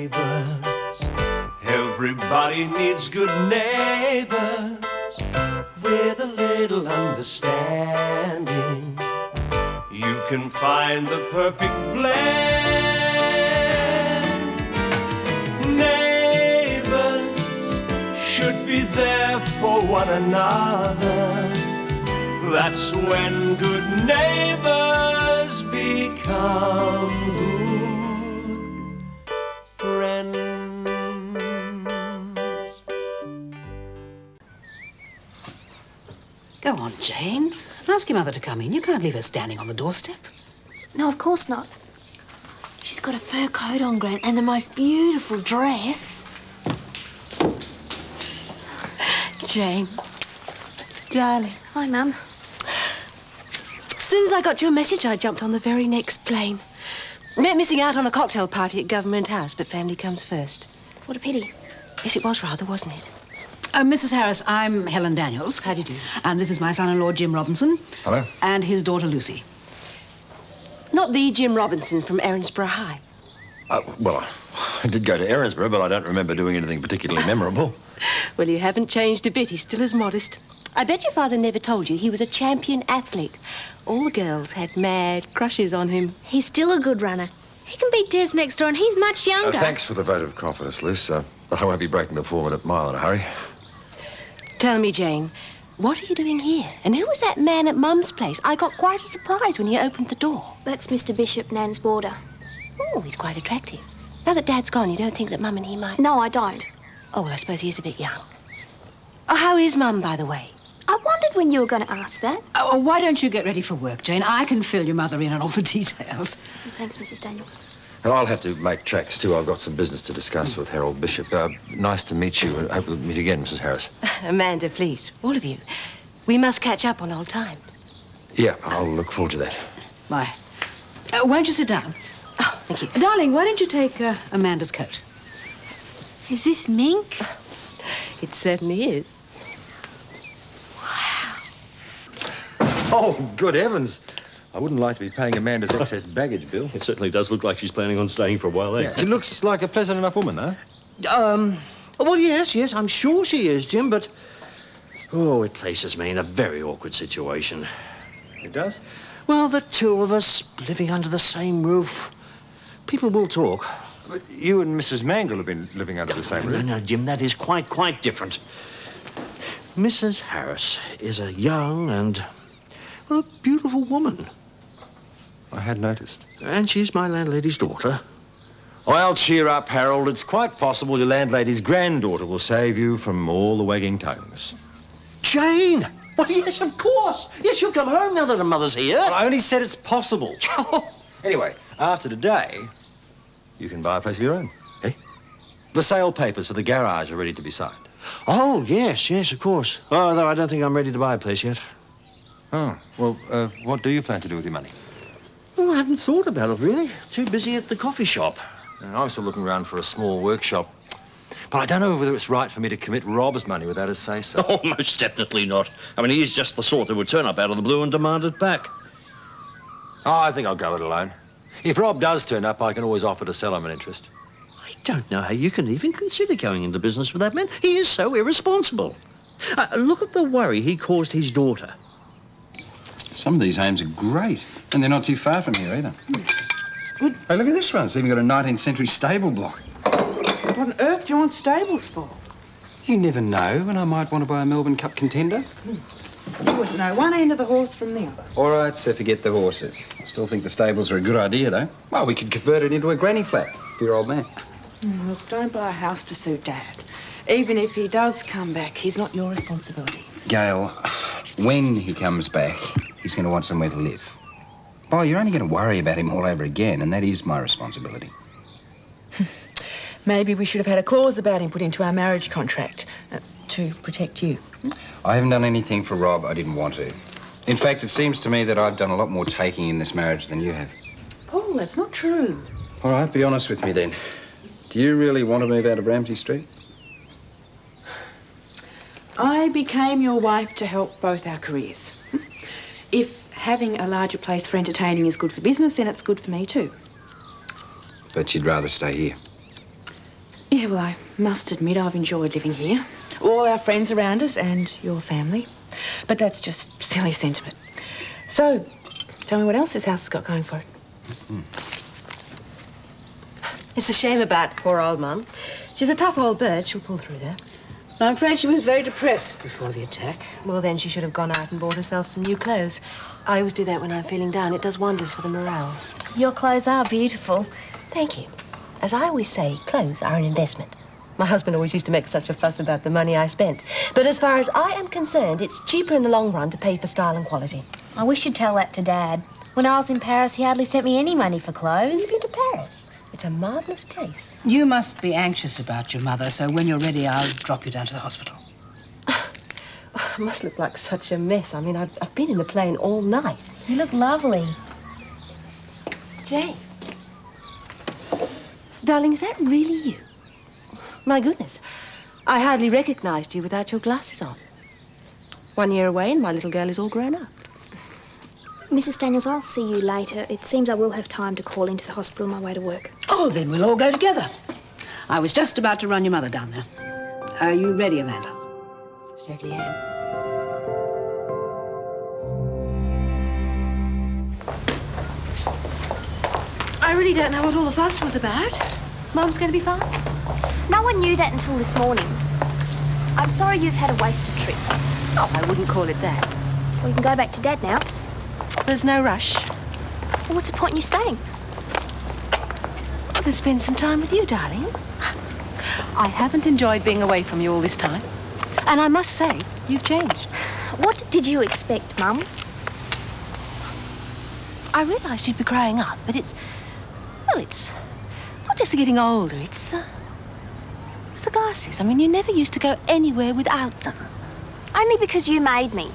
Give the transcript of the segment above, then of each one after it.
neighbours. Everybody needs good neighbours with a little understanding. You can find the perfect blend. Neighbours should be there for one another. That's when good neighbours become good friends. Go on, Jane. Ask your mother to come in. You can't leave her standing on the doorstep. No, of course not. She's got a fur coat on, Gran, and the most beautiful dress. Jane. Darling. Hi, Mum. As soon as I got your message, I jumped on the very next plane. Meant missing out on a cocktail party at Government House, but family comes first. What a pity. Yes, it was rather, wasn't it? Mrs. Harris, I'm Helen Daniels. How do you do? And this is my son-in-law, Jim Robinson. Hello. And his daughter, Lucy. Not the Jim Robinson from Erinsborough High. Well, I did go to Erinsborough, but I don't remember doing anything particularly memorable. Well, you haven't changed a bit. He's still as modest. I bet your father never told you he was a champion athlete. All the girls had mad crushes on him. He's still a good runner. He can beat Des next door, and he's much younger. Thanks for the vote of confidence, Luce, but I won't be breaking the 4-minute mile in a hurry. Tell me, Jane, what are you doing here? And who was that man at Mum's place? I got quite a surprise when he opened the door. That's Mr. Bishop, Nan's boarder. Oh, he's quite attractive. Now that Dad's gone, you don't think that Mum and he might... No, I don't. Oh, well, I suppose he is a bit young. Oh, how is Mum, by the way? I wondered when you were going to ask that. Oh, why don't you get ready for work, Jane? I can fill your mother in on all the details. Oh, thanks, Mrs. Daniels. And I'll have to make tracks, too. I've got some business to discuss with Harold Bishop. Nice to meet you. I hope we'll meet again, Mrs. Harris. Amanda, please, all of you. We must catch up on old times. Yeah, I'll look forward to that. Why? Won't you sit down? Oh, thank you. Darling, why don't you take Amanda's coat? Is this mink? It certainly is. Oh, good heavens. I wouldn't like to be paying Amanda's excess baggage bill. It certainly does look like she's planning on staying for a while, eh? Yeah, she looks like a pleasant enough woman, though. Well, yes, I'm sure she is, Jim, but... Oh, it places me in a very awkward situation. It does? Well, the two of us living under the same roof. People will talk. But you and Mrs. Mangels have been living under the same roof. No, Jim, that is quite different. Mrs. Harris is a young and, well, a beautiful woman. I had noticed. And she's my landlady's daughter. Well, cheer up, Harold. It's quite possible your landlady's granddaughter will save you from all the wagging tongues. Jane! Well, yes, of course. Yes, you'll come home now that her mother's here. Well, I only said it's possible. Anyway, after today, you can buy a place of your own. Eh? The sale papers for the garage are ready to be signed. Oh, yes, of course. Although I don't think I'm ready to buy a place yet. Oh, well, what do you plan to do with your money? Oh, I haven't thought about it, really. Too busy at the coffee shop. I'm still looking around for a small workshop. But I don't know whether it's right for me to commit Rob's money without his say-so. Oh, most definitely not. I mean, he's just the sort that would turn up out of the blue and demand it back. Oh, I think I'll go it alone. If Rob does turn up, I can always offer to sell him an interest. I don't know how you can even consider going into business with that man. He is so irresponsible. Look at the worry he caused his daughter. Some of these homes are great, and they're not too far from here either. Hey, look at this one. It's even got a 19th century stable block. What on earth do you want stables for? You never know when I might want to buy a Melbourne Cup contender. You wouldn't know one end of the horse from the other. All right, so forget the horses. I still think the stables are a good idea, though. Well, we could convert it into a granny flat for your old man. Look, don't buy a house to suit Dad. Even if he does come back, he's not your responsibility. Gail, when he comes back, he's going to want somewhere to live. Boy, you're only going to worry about him all over again, and that is my responsibility. Maybe we should have had a clause about him put into our marriage contract to protect you. I haven't done anything for Rob I didn't want to. In fact, it seems to me that I've done a lot more taking in this marriage than you have. Paul, that's not true. All right, be honest with me then. Do you really want to move out of Ramsay Street? I became your wife to help both our careers. If having a larger place for entertaining is good for business, then it's good for me too. But you'd rather stay here. Yeah, well, I must admit I've enjoyed living here. All our friends around us and your family. But that's just silly sentiment. So, tell me what else this house has got going for it. It's a shame about poor old Mum. She's a tough old bird. She'll pull through there. I'm afraid she was very depressed before the attack. Well, then she should have gone out and bought herself some new clothes. I always do that when I'm feeling down. It does wonders for the morale. Your clothes are beautiful. Thank you. As I always say, clothes are an investment. My husband always used to make such a fuss about the money I spent. But as far as I am concerned, it's cheaper in the long run to pay for style and quality. I wish you'd tell that to Dad. When I was in Paris, he hardly sent me any money for clothes. You've been to Paris? It's a marvellous place. You must be anxious about your mother, so when you're ready, I'll drop you down to the hospital. I must look like such a mess. I mean, I've been in the plane all night. You look lovely. Jane. Darling, is that really you? My goodness. I hardly recognised you without your glasses on. 1 year away and my little girl is all grown up. Mrs Daniels, I'll see you later. It seems I will have time to call into the hospital on my way to work. Oh, then we'll all go together. I was just about to run your mother down there. Are you ready, Amanda? Certainly am. I really don't know what all the fuss was about. Mum's going to be fine? No one knew that until this morning. I'm sorry you've had a wasted trip. Oh, I wouldn't call it that. We can go back to Dad now. There's no rush. Well, what's the point in you staying? To spend some time with you, darling. I haven't enjoyed being away from you all this time. And I must say, you've changed. What did you expect, Mum? I realised you'd be growing up, but it's not just getting older, it's the glasses. I mean, you never used to go anywhere without them. Only because you made me.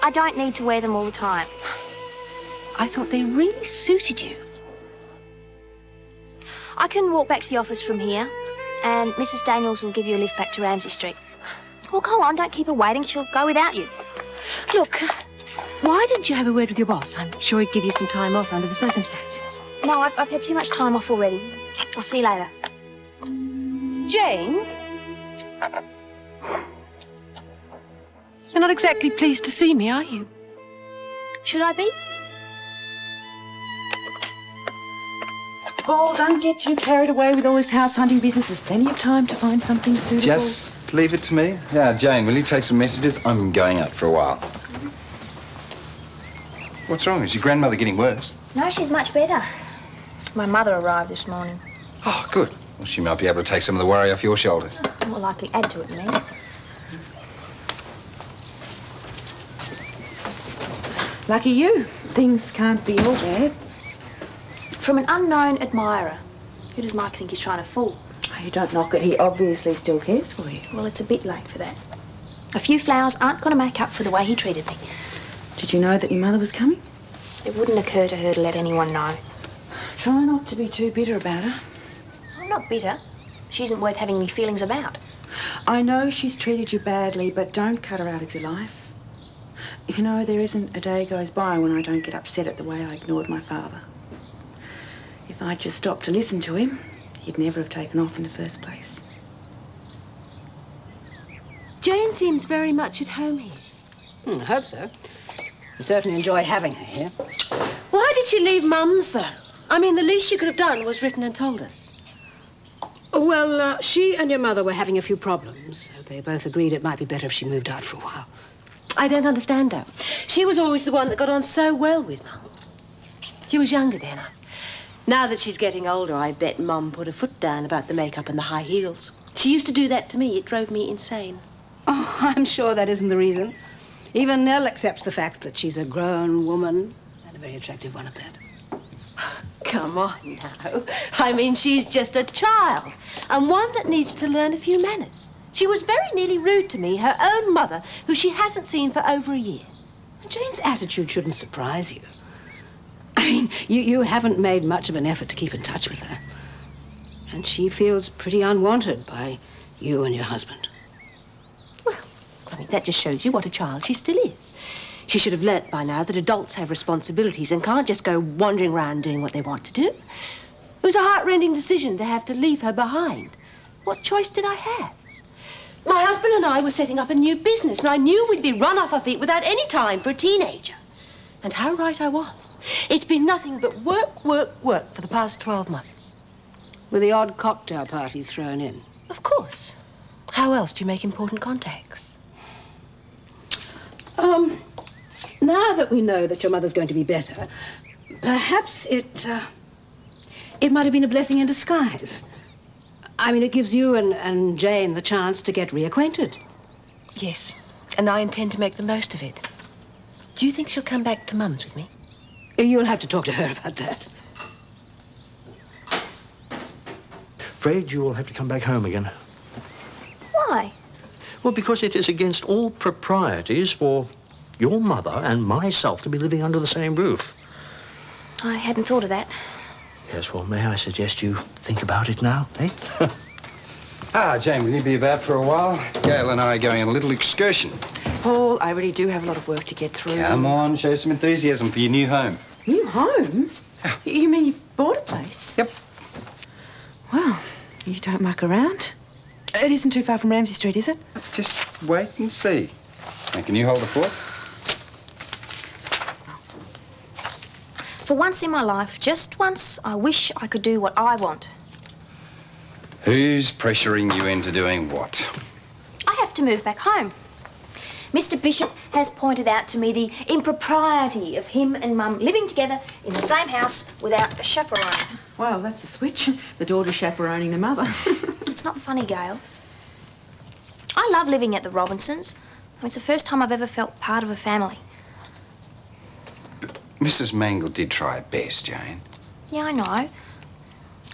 I don't need to wear them all the time. I thought they really suited you. I can walk back to the office from here, and Mrs Daniels will give you a lift back to Ramsay Street. Well, go on, don't keep her waiting. She'll go without you. Look, why didn't you have a word with your boss? I'm sure he'd give you some time off under the circumstances. No, I've had too much time off already. I'll see you later. Jane? You're not exactly pleased to see me, are you? Should I be? Paul, don't get too carried away with all this house hunting business. There's plenty of time to find something suitable. Just leave it to me. Yeah, Jane, will you take some messages? I'm going out for a while. What's wrong? Is your grandmother getting worse? No, she's much better. My mother arrived this morning. Oh, good. Well, she might be able to take some of the worry off your shoulders. More likely add to it than me. Lucky you. Things can't be all bad. From an unknown admirer. Who does Mike think he's trying to fool? Oh, you don't knock it. He obviously still cares for you. Well, it's a bit late for that. A few flowers aren't going to make up for the way he treated me. Did you know that your mother was coming? It wouldn't occur to her to let anyone know. Try not to be too bitter about her. I'm not bitter. She isn't worth having any feelings about. I know she's treated you badly, but don't cut her out of your life. You know, there isn't a day goes by when I don't get upset at the way I ignored my father. If I'd just stopped to listen to him, he'd never have taken off in the first place. Jane seems very much at home here. I hope so. We certainly enjoy having her here. Why did she leave Mum's, though? I mean, the least she could have done was written and told us. Well, she and your mother were having a few problems, so they both agreed it might be better if she moved out for a while. I don't understand, though. She was always the one that got on so well with Mum. She was younger then. Now that she's getting older, I bet Mum put her foot down about the makeup and the high heels. She used to do that to me. It drove me insane. Oh, I'm sure that isn't the reason. Even Nell accepts the fact that she's a grown woman, and a very attractive one at that. Come on now. I mean, she's just a child, and one that needs to learn a few manners. She was very nearly rude to me, her own mother, who she hasn't seen for over a year. Jane's attitude shouldn't surprise you. I mean, you haven't made much of an effort to keep in touch with her. And she feels pretty unwanted by you and your husband. Well, I mean, that just shows you what a child she still is. She should have learnt by now that adults have responsibilities and can't just go wandering around doing what they want to do. It was a heart-rending decision to have to leave her behind. What choice did I have? My husband and I were setting up a new business, and I knew we'd be run off our feet without any time for a teenager. And how right I was. It's been nothing but work, work, work for the past 12 months. With the odd cocktail parties thrown in. Of course. How else do you make important contacts? Now that we know that your mother's going to be better, perhaps it might have been a blessing in disguise. I mean, it gives you and Jane the chance to get reacquainted. Yes, and I intend to make the most of it. Do you think she'll come back to Mum's with me? You'll have to talk to her about that. Afraid you will have to come back home again. Why? Well, because it is against all proprieties for your mother and myself to be living under the same roof. I hadn't thought of that. Yes, well, may I suggest you think about it now, eh? Jane, will you be about for a while? Gail and I are going on a little excursion. Paul, I really do have a lot of work to get through. Come on, show some enthusiasm for your new home. New home? You mean you've bought a place? Yep. Well, you don't muck around. It isn't too far from Ramsay Street, is it? Just wait and see. Now, can you hold the fort? For once in my life, just once, I wish I could do what I want. Who's pressuring you into doing what? I have to move back home. Mr. Bishop has pointed out to me the impropriety of him and Mum living together in the same house without a chaperone. Well, that's a switch. The daughter chaperoning the mother. It's not funny, Gail. I love living at the Robinsons. It's the first time I've ever felt part of a family. Mrs Mangels did try her best, Jane. Yeah, I know.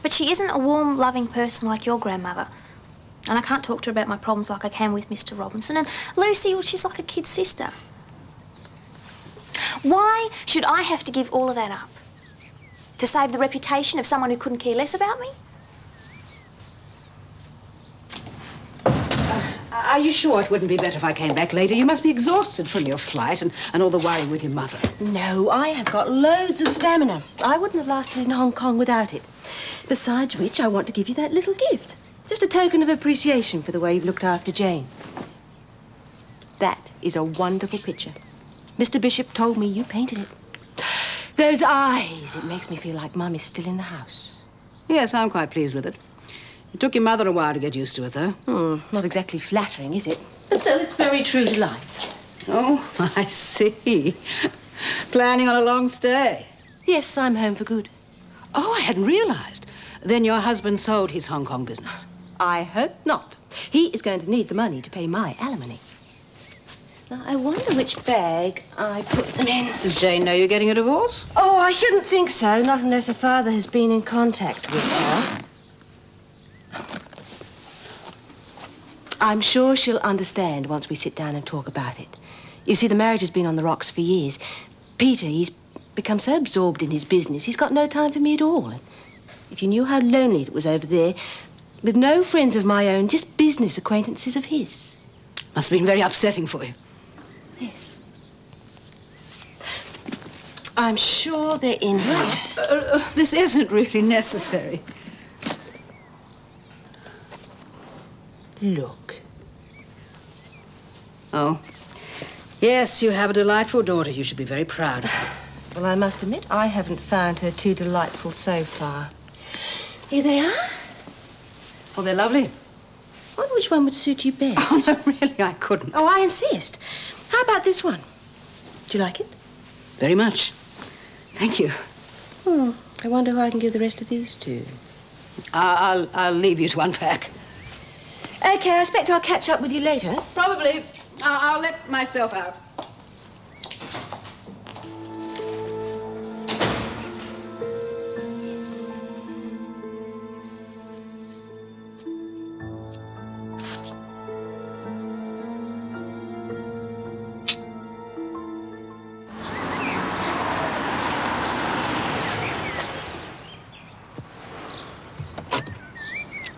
But she isn't a warm, loving person like your grandmother. And I can't talk to her about my problems like I can with Mr. Robinson. And Lucy, well, she's like a kid sister. Why should I have to give all of that up? To save the reputation of someone who couldn't care less about me? Are you sure it wouldn't be better if I came back later? You must be exhausted from your flight and all the worry with your mother. No, I have got loads of stamina. I wouldn't have lasted in Hong Kong without it. Besides which, I want to give you that little gift. Just a token of appreciation for the way you've looked after Jane. That is a wonderful picture. Mr. Bishop told me you painted it. Those eyes, it makes me feel like Mum is still in the house. Yes, I'm quite pleased with it. It took your mother a while to get used to it, though. Not exactly flattering, is it? But still, it's very true to life. Oh, I see. Planning on a long stay. Yes, I'm home for good. Oh, I hadn't realized. Then your husband sold his Hong Kong business. I hope not. He is going to need the money to pay my alimony. Now, I wonder which bag I put them in. Does Jane know you're getting a divorce? Oh, I shouldn't think so, not unless her father has been in contact with her. I'm sure she'll understand once we sit down and talk about it. You see, the marriage has been on the rocks for years. Peter, he's become so absorbed in his business, he's got no time for me at all. And if you knew how lonely it was over there, with no friends of my own, just business acquaintances of his. Must have been very upsetting for you. Yes. I'm sure they're in here. This isn't really necessary. Look. Oh. Yes, you have a delightful daughter. You should be very proud of her. Well, I must admit, I haven't found her too delightful so far. Here they are. Oh, they're lovely. I wonder which one would suit you best. Oh, no, really, I couldn't. Oh, I insist. How about this one? Do you like it? Very much. Thank you. I wonder who I can give the rest of these to. I'll leave you to unpack. OK, I expect I'll catch up with you later. Probably. I'll let myself out.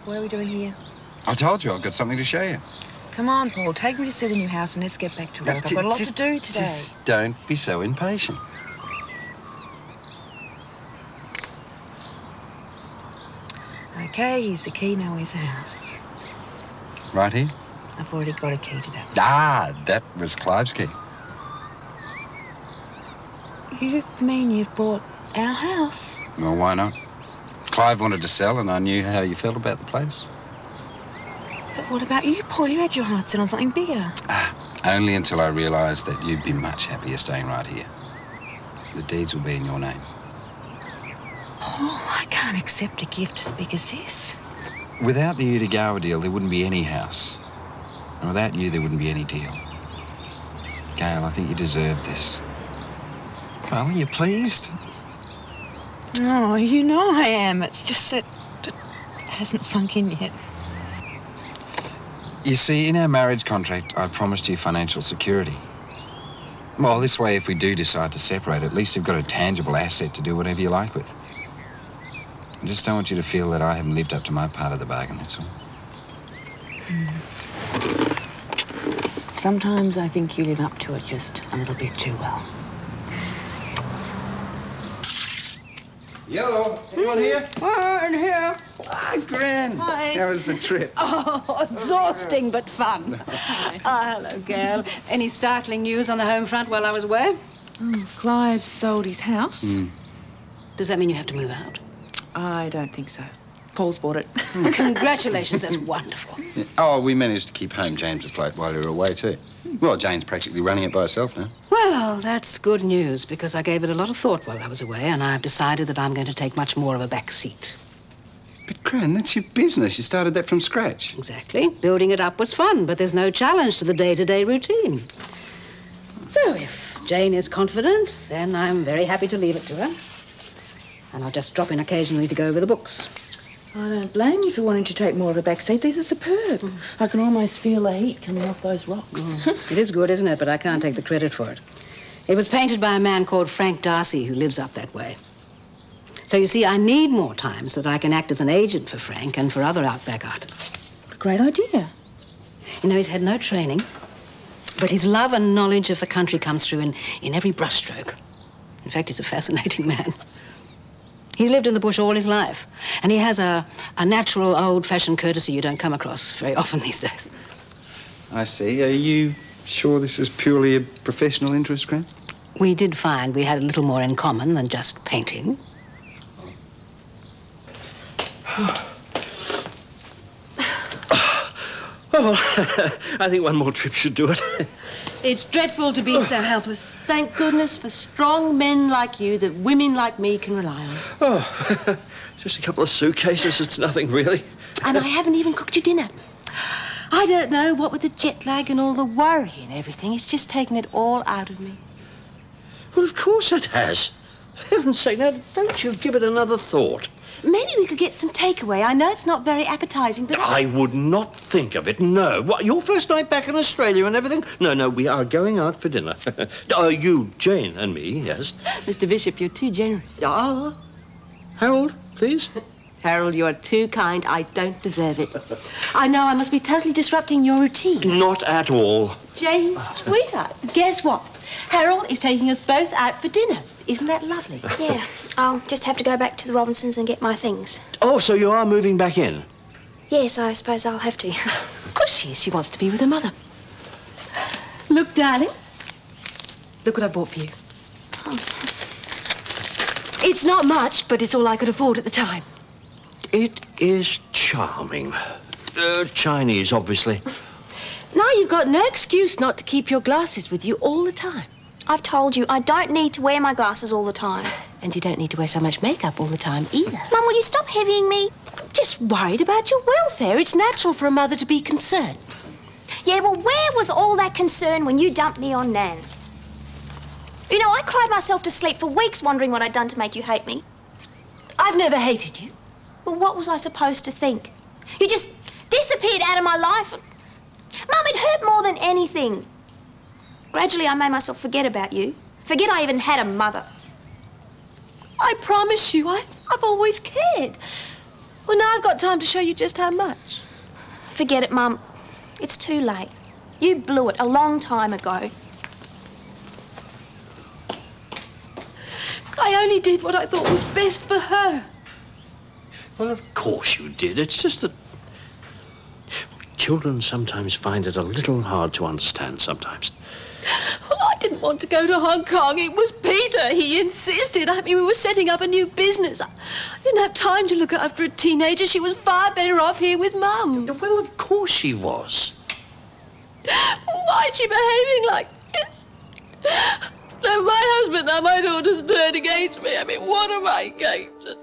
What are we doing here? I told you I've got something to show you. Come on, Paul. Take me to see the new house and let's get back to work. I've got a lot to do today. Just don't be so impatient. Okay, here's the key. Now where's the house? Right here? I've already got a key to that. Ah, that was Clive's key. You mean you've bought our house? Well, why not? Clive wanted to sell, and I knew how you felt about the place. But what about you, Paul? You had your heart set on something bigger. Only until I realised that you'd be much happier staying right here. The deeds will be in your name. Paul, I can't accept a gift as big as this. Without the Udigawa deal, there wouldn't be any house. And without you, there wouldn't be any deal. Gail, I think you deserve this. Well, are you pleased? Oh, you know I am. It's just that it hasn't sunk in yet. You see, in our marriage contract, I promised you financial security. Well, this way, if we do decide to separate, at least you've got a tangible asset to do whatever you like with. I just don't want you to feel that I haven't lived up to my part of the bargain, that's all. Sometimes I think you live up to it just a little bit too well. Hello, anyone here? Oh, in here. Ah, Gran. Hi. How was the trip? Oh, exhausting but fun. Hello, Gail. Any startling news on the home front while I was away? Clive sold his house. Does that mean you have to move out? I don't think so. Paul's bought it. Congratulations, that's wonderful. Yeah. Oh, we managed to keep home James afloat while you were away, too. Well, Jane's practically running it by herself now. Well, that's good news, because I gave it a lot of thought while I was away, and I've decided that I'm going to take much more of a back seat. But, Gran, that's your business. You started that from scratch. Exactly. Building it up was fun, but there's no challenge to the day-to-day routine. So if Jane is confident, then I'm very happy to leave it to her. And I'll just drop in occasionally to go over the books. I don't blame you for wanting to take more of a back seat. These are superb. I can almost feel the heat coming off those rocks. It is good, isn't it? But I can't take the credit for it. It was painted by a man called Frank Darcy, who lives up that way. So you see, I need more time so that I can act as an agent for Frank and for other outback artists. What a great idea. You know, he's had no training, but his love and knowledge of the country comes through in every brushstroke. In fact, he's a fascinating man. He's lived in the bush all his life, and he has a natural, old-fashioned courtesy you don't come across very often these days. I see. Are you sure this is purely a professional interest, Gran? We did find we had a little more in common than just painting. Oh, I think one more trip should do it. It's dreadful to be so helpless. Thank goodness for strong men like you that women like me can rely on. Oh, just a couple of suitcases. It's nothing, really. And I haven't even cooked you dinner. I don't know, what with the jet lag and all the worry and everything, it's just taken it all out of me. Well, of course it has. For heaven's sake, now, don't you give it another thought. Maybe we could get some takeaway. I know it's not very appetising, but... I would not think of it, no. What, your first night back in Australia and everything? No, we are going out for dinner. You, Jane, and me, yes. Mr Bishop, you're too generous. Ah. Harold, please. Harold, you're too kind. I don't deserve it. I know I must be totally disrupting your routine. Not at all. Jane, sweetheart, guess what? Harold is taking us both out for dinner. Isn't that lovely? Yeah, I'll just have to go back to the Robinsons and get my things. Oh, so you are moving back in? Yes, I suppose I'll have to. Of course she is. She wants to be with her mother. Look, darling. Look what I bought for you. Oh. It's not much, but it's all I could afford at the time. It is charming. Chinese, obviously. Now you've got no excuse not to keep your glasses with you all the time. I've told you, I don't need to wear my glasses all the time. And you don't need to wear so much makeup all the time either. Mum, will you stop heavying me? Just worried about your welfare. It's natural for a mother to be concerned. Yeah, well, where was all that concern when you dumped me on Nan? You know, I cried myself to sleep for weeks wondering what I'd done to make you hate me. I've never hated you. Well, what was I supposed to think? You just disappeared out of my life. Mum, it hurt more than anything. Gradually, I made myself forget about you. Forget I even had a mother. I promise you, I've always cared. Well, now I've got time to show you just how much. Forget it, Mum. It's too late. You blew it a long time ago. I only did what I thought was best for her. Well, of course you did. It's just that children sometimes find it a little hard to understand sometimes. Well, I didn't want to go to Hong Kong. It was Peter. He insisted. I mean, we were setting up a new business. I didn't have time to look after a teenager. She was far better off here with Mum. Well, of course she was. Why is she behaving like this? No, my husband and my daughter's turned against me. I mean, what am I going to do?